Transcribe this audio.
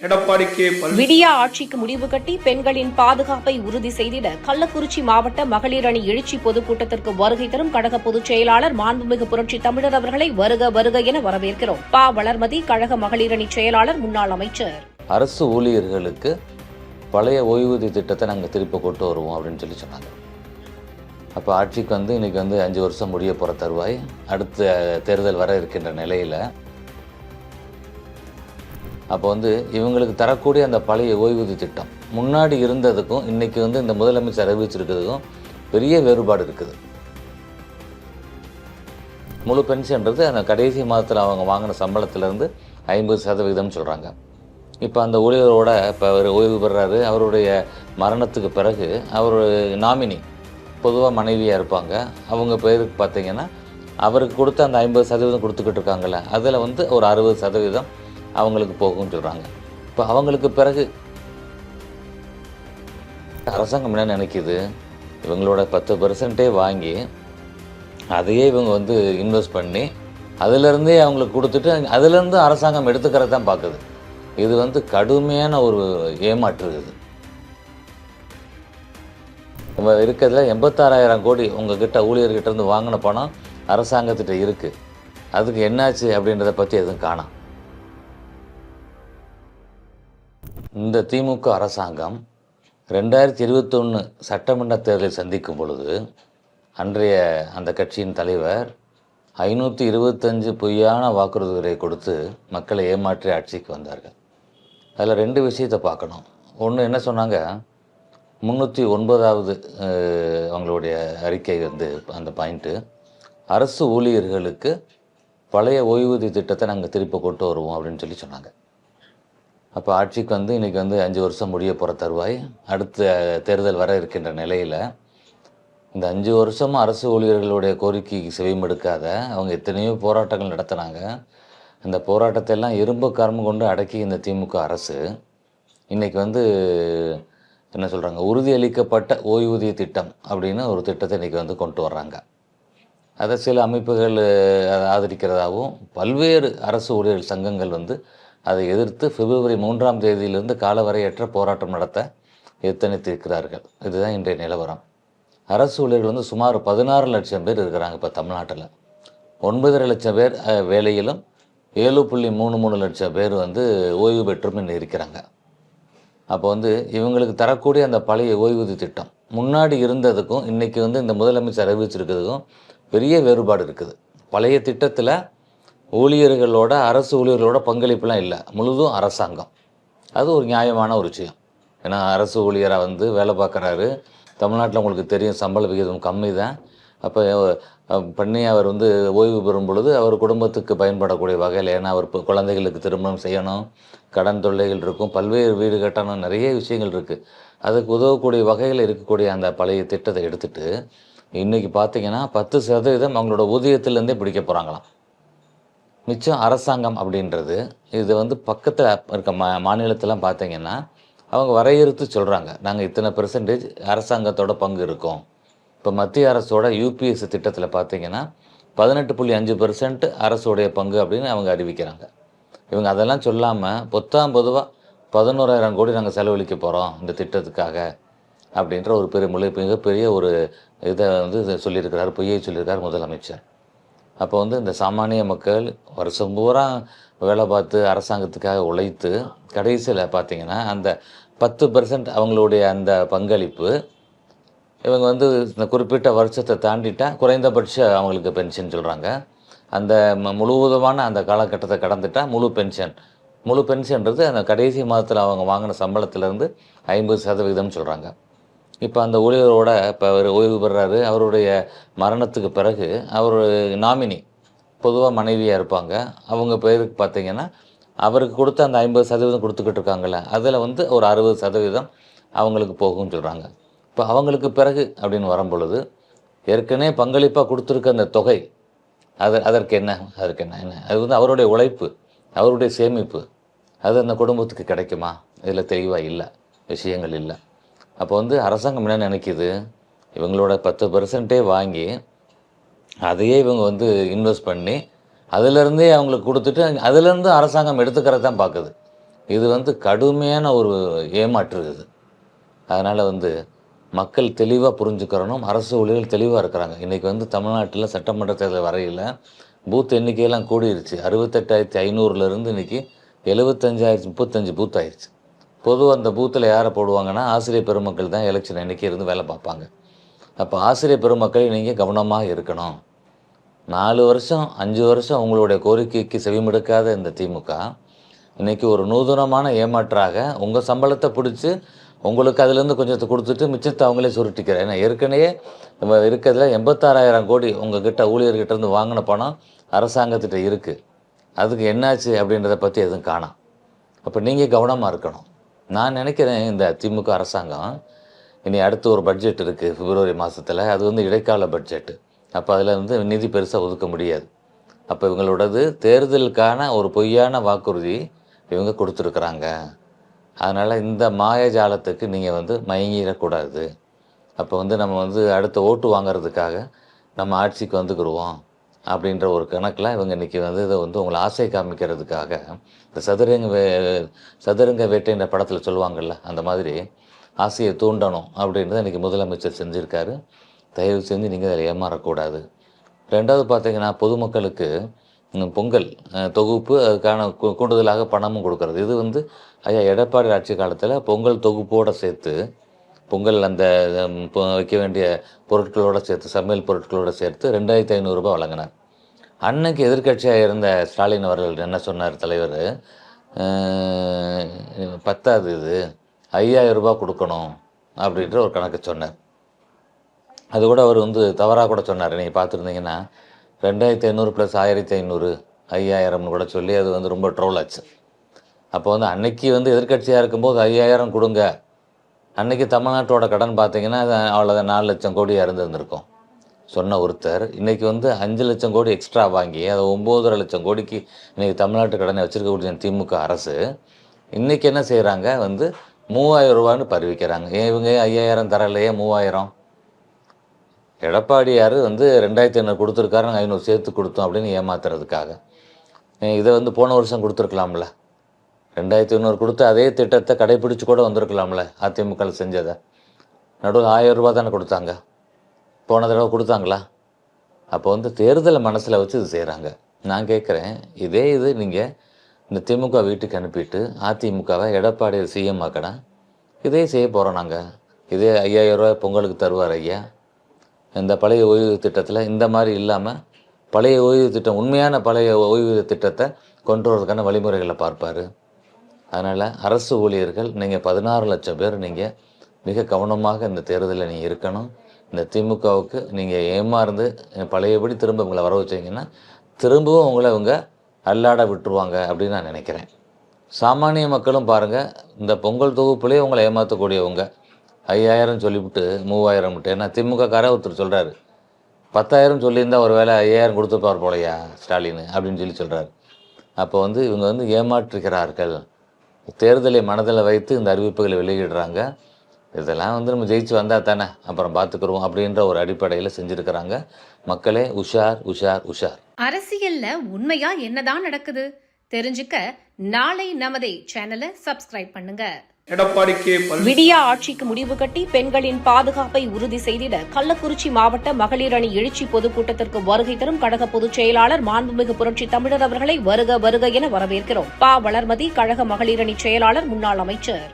Edappadi K. விடியா ஆட்சிக்கு முடிவு கட்டி பெண்களின் பாதுகாப்பை உறுதி செய்திட கள்ளக்குறிச்சி மாவட்ட மகளிர் அணி எழுச்சி பொதுக்கூட்டத்திற்கு வருகை தரும் கழக பொதுச் செயலாளர் மாண்புமிகு புரட்சி தமிழர் அவர்களை வருக வருக என வரவேற்கிறோம். பா. வளர்மதி, கழக மகளிர் அணி செயலாளர், முன்னாள் அமைச்சர். அரசு ஊழியர்களுக்கு பழைய ஓய்வூதிய திட்டத்தை நாங்கள் திருப்பி கொண்டு வருவோம் அப்படின்னு சொன்னாங்க. அப்போ ஆட்சிக்கு இன்றைக்கி 5 வருஷம் முடிய போகிற தருவாய், அடுத்த தேர்தல் வர இருக்கின்ற நிலையில் அப்போ இவங்களுக்கு தரக்கூடிய அந்த பழைய ஓய்வூதிய திட்டம் முன்னாடி இருந்ததுக்கும் இன்றைக்கி இந்த முதலமைச்சர் அறிவிச்சிருக்கிறதுக்கும் பெரிய வேறுபாடு இருக்குது. முழு பென்ஷன்றது அந்த கடைசி மாதத்தில் அவங்க வாங்கின சம்பளத்திலேருந்து 50% சொல்கிறாங்க. இப்போ அந்த ஊழியரோட இப்போ அவர் ஓய்வு பெறாரு, அவருடைய மரணத்துக்கு பிறகு அவர் நாமினி பொதுவாக மனைவியாக இருப்பாங்க. அவங்க பேருக்கு பார்த்திங்கன்னா அவருக்கு கொடுத்த அந்த 50% கொடுத்துக்கிட்டு இருக்காங்கள்ல, அதில் ஒரு 60% அவங்களுக்கு போகும்னு சொல்கிறாங்க. இப்போ அவங்களுக்கு பிறகு அரசாங்கம் என்ன நினைக்கிது, இவங்களோட 10% வாங்கி அதையே இவங்க இன்வெஸ்ட் பண்ணி அதிலேருந்தே அவங்களுக்கு கொடுத்துட்டு அதிலேருந்து அரசாங்கம் எடுத்துக்கிறது தான் பார்க்குது. இது கடுமையான ஒரு ஏமாற்று. இது நம்ம இருக்கிறதுல 86,000 கோடி உங்ககிட்ட ஊழியர்கிட்டேருந்து வாங்கின பணம் அரசாங்கத்திட்ட இருக்குது. அதுக்கு என்னாச்சு அப்படின்றத பற்றி எதுவும் காணோம். இந்த திமுக அரசாங்கம் 2021 சட்டமன்ற தேர்தலை சந்திக்கும் பொழுது அன்றைய அந்த கட்சியின் தலைவர் 525 பொய்யான வாக்குறுதிகளை கொடுத்து மக்களை ஏமாற்றி ஆட்சிக்கு வந்தார்கள். அதில் 2 விஷயத்தை பார்க்கணும். ஒன்று என்ன சொன்னாங்க, 309வது அவங்களுடைய அறிக்கை அந்த பாயிண்ட்டு, அரசு ஊழியர்களுக்கு பழைய ஓய்வூதிய திட்டத்தை நாங்கள் திருப்பி கொண்டு வருவோம் அப்படின்னு சொன்னாங்க. அப்போ ஆட்சிக்கு இன்றைக்கி 5 வருஷம் முடிய போகிற தருவாய், அடுத்த தேர்தல் வர இருக்கின்ற நிலையில் இந்த 5 வருஷமாக அரசு ஊழியர்களுடைய கோரிக்கைக்கு செவிமடுக்காத அவங்க எத்தனையோ போராட்டங்கள் நடத்துனாங்க. அந்த போராட்டத்தை எல்லாம் இரும்பு கரம் கொண்டு அடக்கி இந்த திமுக அரசு இன்றைக்கி என்ன சொல்கிறாங்க, உறுதியளிக்கப்பட்ட ஓய்வூதிய திட்டம் அப்படின்னு ஒரு திட்டத்தை இன்றைக்கி கொண்டு வர்றாங்க. அதை சில அமைப்புகள் ஆதரிக்கிறதாகவும் பல்வேறு அரசு ஊழியர்கள் சங்கங்கள் அதை எதிர்த்து பிப்ரவரி 3ஆம் தேதியிலிருந்து காலவரையற்ற போராட்டம் நடத்த எத்தனைத்திருக்கிறார்கள். இதுதான் இன்றைய நிலவரம். அரசு ஊழியர்கள் சுமார் 16 லட்சம் பேர் இருக்கிறாங்க. இப்போ தமிழ்நாட்டில் 9.5 லட்சம் பேர் வேலையிலும் 7.33 லட்சம் பேர் ஓய்வு பெற்றும் இருக்கிறாங்க. அப்போ இவங்களுக்கு தரக்கூடிய அந்த பழைய ஓய்வூதிய திட்டம் முன்னாடி இருந்ததுக்கும் இன்றைக்கி இந்த முதலமைச்சர் அறிவிச்சிருக்கிறதுக்கும் பெரிய வேறுபாடு இருக்குது. பழைய திட்டத்தில் ஊழியர்களோட அரசு ஊழியர்களோட பங்களிப்புலாம் இல்லை, முழுதும் அரசாங்கம். அது ஒரு நியாயமான ஒரு விஷயம். ஏன்னா அரசு ஊழியராக வேலை பார்க்குறாரு. தமிழ்நாட்டில் உங்களுக்கு தெரியும், சம்பள விகிதம் கம்மி தான். அப்போ பண்ணி அவர் ஓய்வு பெறும் பொழுது அவர் குடும்பத்துக்கு பயன்படக்கூடிய வகையில், ஏன்னா அவர் குழந்தைகளுக்கு திருமணம் செய்யணும், கடன் தொல்லைகள் இருக்கும், பல்வேறு வீடு கட்டணும், நிறைய விஷயங்கள் இருக்குது. அதுக்கு உதவக்கூடிய வகையில் இருக்கக்கூடிய அந்த பழைய திட்டத்தை எடுத்துகிட்டு இன்றைக்கி பார்த்திங்கன்னா 10% அவங்களோட ஊதியத்திலேருந்தே பிடிக்க போகிறாங்களாம். மிச்சம் அரசாங்கம் அப்படின்றது இது பக்கத்தில் இருக்க மாநிலத்திலாம் பார்த்திங்கன்னா அவங்க வரையறுத்து சொல்கிறாங்க, நாங்கள் இத்தனை % அரசாங்கத்தோட பங்கு இருக்கோம். இப்போ மத்திய அரசோட யூபிஎஸ் திட்டத்தில் பார்த்திங்கன்னா 18.5% அரசுடைய பங்கு அப்படின்னு அவங்க அறிவிக்கிறாங்க. இவங்க அதெல்லாம் சொல்லாமல் பொதுவாக 11,000 கோடி நாங்கள் செலவழிக்க போகிறோம் இந்த திட்டத்துக்காக அப்படின்ற ஒரு மிகப்பெரிய ஒரு இதை சொல்லியிருக்கிறார், பொய்யை சொல்லியிருக்கார் முதலமைச்சர். அப்போ இந்த சாமானிய மக்கள் வருஷம் பூரா வேலை பார்த்து அரசாங்கத்துக்காக உழைத்து கடைசியில் பார்த்திங்கன்னா அந்த 10% அவங்களுடைய அந்த பங்களிப்பு இவங்க இந்த குறிப்பிட்ட வருஷத்தை தாண்டிட்டால் குறைந்தபட்ச அவங்களுக்கு பென்ஷன் சொல்கிறாங்க. அந்த முழுவதுமான அந்த காலகட்டத்தை கடந்துட்டால் முழு பென்ஷன்றது அந்த கடைசி மாதத்தில் அவங்க வாங்கின சம்பளத்திலேருந்து 50% சொல்கிறாங்க. இப்போ அந்த ஊழியரோட இப்போ அவர் ஓய்வு பெறாரு, அவருடைய மரணத்துக்கு பிறகு அவர் நாமினி பொதுவாக மனைவியாக இருப்பாங்க. அவங்க பேருக்கு பார்த்திங்கன்னா அவருக்கு கொடுத்த அந்த 50% கொடுத்துக்கிட்டு இருக்காங்கள்ல, அதில் ஒரு 60% அவங்களுக்கு போகும்னு சொல்கிறாங்க. இப்போ அவங்களுக்கு பிறகு அப்படின்னு வரும்பொழுது ஏற்கனவே பங்களிப்பாக கொடுத்துருக்க அந்த தொகை அதற்கு என்ன அது அவருடைய உழைப்பு, அவருடைய சேமிப்பு, அது அந்த குடும்பத்துக்கு கிடைக்குமா? இதில் தெளிவாக இல்லை, விஷயங்கள் இல்லை. அப்போ அரசாங்கம் என்ன நினைக்கிது, இவங்களோட 10% வாங்கி அதையே இவங்க இன்வெஸ்ட் பண்ணி அதிலேருந்தே அவங்களுக்கு கொடுத்துட்டு அதிலேருந்து அரசாங்கம் எடுத்துக்கிறது தான் பார்க்குது. இது வந்து கடுமையான ஒரு ஏமாற்று இது. அதனால் வந்து மக்கள் தெளிவாக புரிஞ்சுக்கிறணும். அரசு ஊழியர்கள் தெளிவாக இருக்கிறாங்க. இன்றைக்கி வந்து தமிழ்நாட்டில் சட்டமன்ற தேர்தல் வரையில் பூத் எண்ணிக்கையெல்லாம் கூடிருச்சு. 68,500லேருந்து இன்றைக்கி 75,035 பூத் ஆயிடுச்சு. பொதுவாக அந்த பூத்தில் யாரை போடுவாங்கன்னா ஆசிரியர் பெருமக்கள் தான் எலெக்ஷன் அன்றைக்கி இருந்து வேலை பார்ப்பாங்க. அப்போ ஆசிரியர் பெருமக்கள் நீங்கள் கவனமாக இருக்கணும். 4 வருஷம் 5 வருஷம் உங்களுடைய கோரிக்கைக்கு செவிமடுக்காத இந்த திமுக இன்றைக்கி ஒரு நூதனமான ஏமாற்றாக உங்கள் சம்பளத்தை பிடிச்சி உங்களுக்கு அதுலேருந்து கொஞ்சத்தை கொடுத்துட்டு மிச்சத்தை அவங்களே சுருட்டிக்கிறேன். ஏன்னா ஏற்கனவே இருக்கிறதுல 86,000 கோடி உங்ககிட்ட ஊழியர்கிட்டேருந்து வாங்கின பணம் அரசாங்கத்திட்ட இருக்குது. அதுக்கு என்னாச்சு அப்படின்றத பற்றி எதுவும் காணோம். அப்போ நீங்கள் கவனமாக இருக்கணும். நான் நினைக்கிறேன் இந்த திமுக அரசாங்கம் இனி அடுத்து ஒரு பட்ஜெட் இருக்குது பிப்ரவரி மாதத்தில். அது வந்து இடைக்கால பட்ஜெட்டு. அப்போ அதில் வந்து நிதி பெருசாக ஒதுக்க முடியாது. அப்போ இவங்களோடது தேர்தலுக்கான ஒரு பொய்யான வாக்குறுதி இவங்க கொடுத்துருக்குறாங்க. அதனால் இந்த மாயஜாலத்துக்கு நீங்கள் வந்து மயங்கிடக்கூடாது. அப்போ வந்து நம்ம வந்து அடுத்த ஓட்டு வாங்கிறதுக்காக நம்ம ஆட்சிக்கு வந்துக்கிடுவோம் அப்படின்ற ஒரு கணக்கில் இவங்க இன்றைக்கி வந்து இதை வந்து உங்களை ஆசை காமிக்கிறதுக்காக இந்த சதுரங்க வேட்டைன்ற படத்தில் சொல்லுவாங்கள்ல, அந்த மாதிரி ஆசையை தூண்டணும் அப்படின்றத இன்றைக்கி முதலமைச்சர் செஞ்சுருக்காரு. தயவு செஞ்சு நீங்கள் அதில் ஏமாறக்கூடாது. ரெண்டாவது பார்த்திங்கன்னா பொதுமக்களுக்கு பொங்கல் தொகுப்பு அதுக்கான கூடுதலாக பணமும் கொடுக்கறது. இது வந்து ஐயா எடப்பாடி ஆட்சி காலத்தில் பொங்கல் தொகுப்போடு சேர்த்து பொங்கல் அந்த வைக்க வேண்டிய பொருட்களோடு சேர்த்து சமையல் பொருட்களோடு சேர்த்து 2,500 ரூபாய் வழங்கினார். அன்னைக்கு எதிர்க்கட்சியாக இருந்த ஸ்டாலின் அவர்கள் என்ன சொன்னார் தலைவர், பத்தாது இது 5,000 ரூபாய் கொடுக்கணும் அப்படின்ற ஒரு கணக்கு சொன்னார். அது கூட அவர் வந்து தவறாக கூட சொன்னார். நீங்கள் பார்த்துருந்தீங்கன்னா 2,500 + 1,500 5,000னு கூட சொல்லி அது வந்து ரொம்ப ட்ரோல் ஆச்சு. அப்போ வந்து அன்னைக்கு வந்து எதிர்க்கட்சியாக இருக்கும்போது 5,000 கொடுங்க. அன்றைக்கி தமிழ்நாட்டோட கடன் பார்த்திங்கன்னா அவ்வளோதான் 4 லட்சம் கோடியாக இருந்திருக்கும் சொன்ன ஒருத்தர் இன்றைக்கி வந்து 5 லட்சம் கோடி எக்ஸ்ட்ரா வாங்கி அதை 9.5 லட்சம் கோடிக்கு இன்றைக்கி தமிழ்நாட்டு கடனை வச்சுருக்கக்கூடிய திமுக அரசு இன்றைக்கி என்ன செய்கிறாங்க, வந்து 3,000 ரூபான்னு பறிவிக்கிறாங்க. ஏன் இவங்க 5,000 தரலையே 3,000? எடப்பாடியார் வந்து 2,500 கொடுத்துருக்காரு, 500 சேர்த்து கொடுத்தோம் அப்படின்னு ஏமாத்துறதுக்காக. இதை வந்து போன வருஷம் கொடுத்துருக்கலாம்ல. 2,500 கொடுத்து அதே திட்டத்தை கடைப்பிடிச்சு கூட வந்திருக்கலாம்ல. அதிமுக செஞ்சதை நடுவில் 1,000 ரூபா தானே கொடுத்தாங்க. போன தடவை கொடுத்தாங்களா? அப்போ வந்து தேர்தலை மனசில் வச்சு இது செய்கிறாங்க. நான் கேட்குறேன், இதே இது நீங்கள் இந்த திமுக வீட்டுக்கு அனுப்பிட்டு அதிமுகவை எடப்பாடி சிஎம் ஆக்கடா, இதே செய்ய போகிறோம் நாங்கள். இதே 5,000 ரூபாய் பொங்கலுக்கு தருவார் ஐயா. இந்த பழைய ஓய்வு திட்டத்தில் இந்த மாதிரி இல்லாமல் பழைய ஓய்வு திட்டம், உண்மையான பழைய ஓய்வு திட்டத்தை கொண்டு வரதுக்கான வழிமுறைகளை பார்ப்பார். அதனால் அரசு ஊழியர்கள் நீங்கள் 16 லட்சம் பேர் நீங்கள் மிக கவனமாக இந்த தேர்தலில் நீங்கள் இருக்கணும். இந்த திமுகவுக்கு நீங்கள் ஏமாந்து பழையபடி திரும்ப உங்களை வர வச்சிங்கன்னா திரும்பவும் உங்களை இவங்க அல்லாட விட்டுருவாங்க அப்படின்னு நான் நினைக்கிறேன். சாமானிய மக்களும் பாருங்கள், இந்த பொங்கல் தொகுப்புலேயே உங்களை ஏமாற்றக்கூடியவங்க 5,000 சொல்லிவிட்டு 3,000 விட்டு. ஏன்னா திமுகக்காரர் ஒருத்தர் சொல்கிறாரு 10,000 சொல்லியிருந்தால் ஒரு வேளை 5,000 கொடுத்துப்பார் போலையா ஸ்டாலின் அப்படின்னு சொல்கிறார். அப்போ வந்து இவங்க வந்து ஏமாற்றுகிறார்கள். தேர்தலை மனதில் வைத்து இந்த அறிவிப்புகளை வெளியிடுறாங்க. இதெல்லாம் வந்து நம்ம ஜெயிச்சு வந்தால் தானே அப்புறம் பார்த்துக்குருவோம் அப்படின்ற ஒரு அடிப்படையில் செஞ்சுருக்கிறாங்க. மக்களே உஷார் உஷார் உஷார். அரசியல்ல உண்மையா என்னதான் நடக்குது தெரிஞ்சுக்க நாளை நமதே சேனலை சப்ஸ்கிரைப் பண்ணுங்க. விடியா ஆட்சிக்கு முடிவு கட்டி பெண்களின் பாதுகாப்பை உறுதி செய்திட கள்ளக்குறிச்சி மாவட்ட மகளிர் அணி எழுச்சி பொதுக்கூட்டத்திற்கு வருகை தரும் கழக பொதுச் செயலாளர் மாண்புமிகு புரட்சி தமிழர் அவர்களை வருக வருக என வரவேற்கிறோம். வளர்மதி கழக மகளிர் அணி செயலாளர் முன்னாள் அமைச்சர்